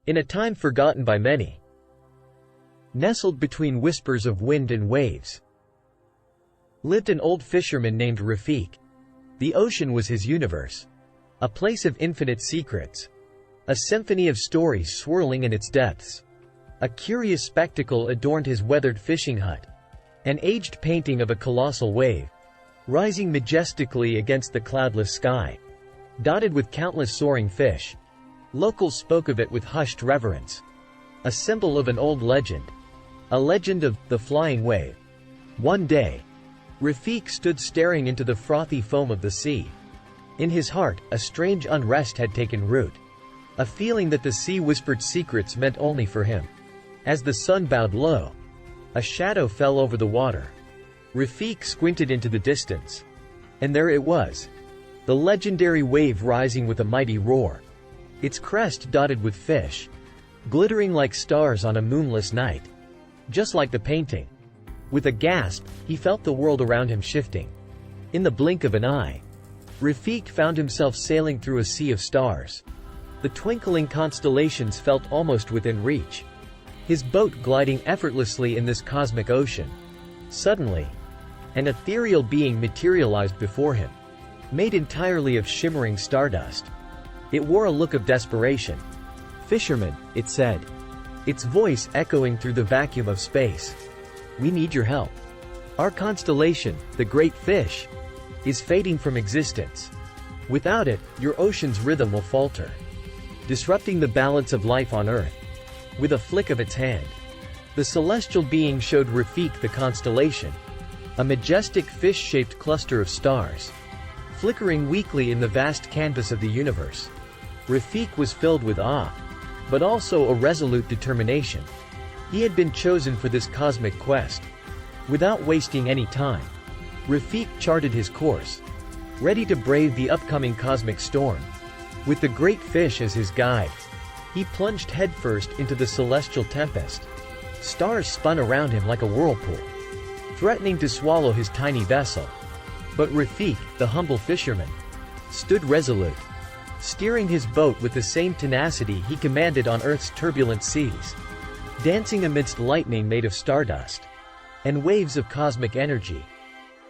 in a time forgotten by many. Nestled between whispers of wind and waves, lived an old fisherman named Rafiq. The ocean was his universe, a place of infinite secrets, a symphony of stories swirling in its depths. A curious spectacle adorned his weathered fishing hut, an aged painting of a colossal wave, rising majestically against the cloudless sky, dotted with countless soaring fish. Locals spoke of it with hushed reverence, a symbol of an old legend, a legend of the flying wave. One day, Rafiq stood staring into the frothy foam of the sea. In his heart, a strange unrest had taken root, a feeling that the sea whispered secrets meant only for him. As the sun bowed low, a shadow fell over the water. Rafiq squinted into the distance, and there it was, the legendary wave rising with a mighty roar, its crest dotted with fish, glittering like stars on a moonless night. Just like the painting. With a gasp, he felt the world around him shifting. In the blink of an eye, Rafiq found himself sailing through a sea of stars. The twinkling constellations felt almost within reach, his boat gliding effortlessly in this cosmic ocean. Suddenly, an ethereal being materialized before him, made entirely of shimmering stardust. It wore a look of desperation. "Fisherman," it said, its voice echoing through the vacuum of space. "We need your help. Our constellation, the Great Fish, is fading from existence. Without it, your ocean's rhythm will falter, disrupting the balance of life on Earth." With a flick of its hand, the celestial being showed Rafiq the constellation, a majestic fish-shaped cluster of stars, flickering weakly in the vast canvas of the universe. Rafiq was filled with awe, but also a resolute determination. He had been chosen for this cosmic quest. Without wasting any time, Rafiq charted his course, ready to brave the upcoming cosmic storm. With the Great Fish as his guide, he plunged headfirst into the celestial tempest. Stars spun around him like a whirlpool, threatening to swallow his tiny vessel. But Rafiq, the humble fisherman, stood resolute, steering his boat with the same tenacity he commanded on Earth's turbulent seas. Dancing amidst lightning made of stardust and waves of cosmic energy,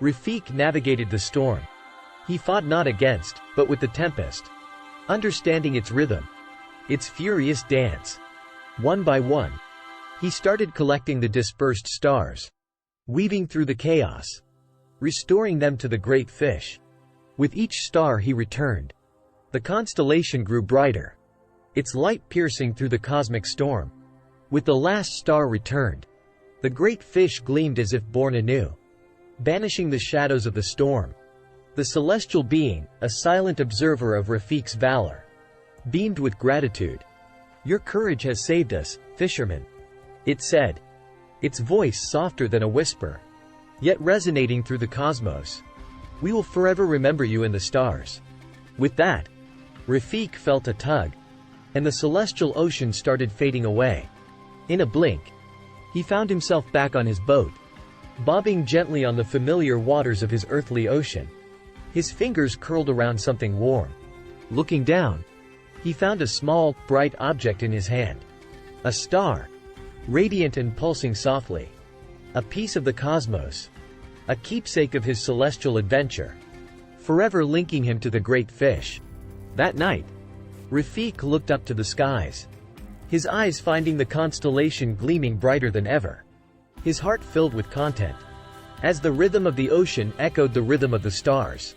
Rafiq navigated the storm. He fought not against, but with the tempest, understanding its rhythm, its furious dance. One by one, he started collecting the dispersed stars, weaving through the chaos, restoring them to the Great Fish. With each star he returned, the constellation grew brighter, its light piercing through the cosmic storm. With the last star returned, the Great Fish gleamed as if born anew, banishing the shadows of the storm. The celestial being, a silent observer of Rafiq's valor, beamed with gratitude. "Your courage has saved us, fisherman," it said, its voice softer than a whisper, yet resonating through the cosmos. "We will forever remember you in the stars." With that, Rafiq felt a tug, and the celestial ocean started fading away. In a blink, he found himself back on his boat, bobbing gently on the familiar waters of his earthly ocean. His fingers curled around something warm. Looking down, he found a small, bright object in his hand. A star, radiant and pulsing softly. A piece of the cosmos. A keepsake of his celestial adventure, forever linking him to the Great Fish. That night, Rafiq looked up to the skies, his eyes finding the constellation gleaming brighter than ever. His heart filled with content, as the rhythm of the ocean echoed the rhythm of the stars.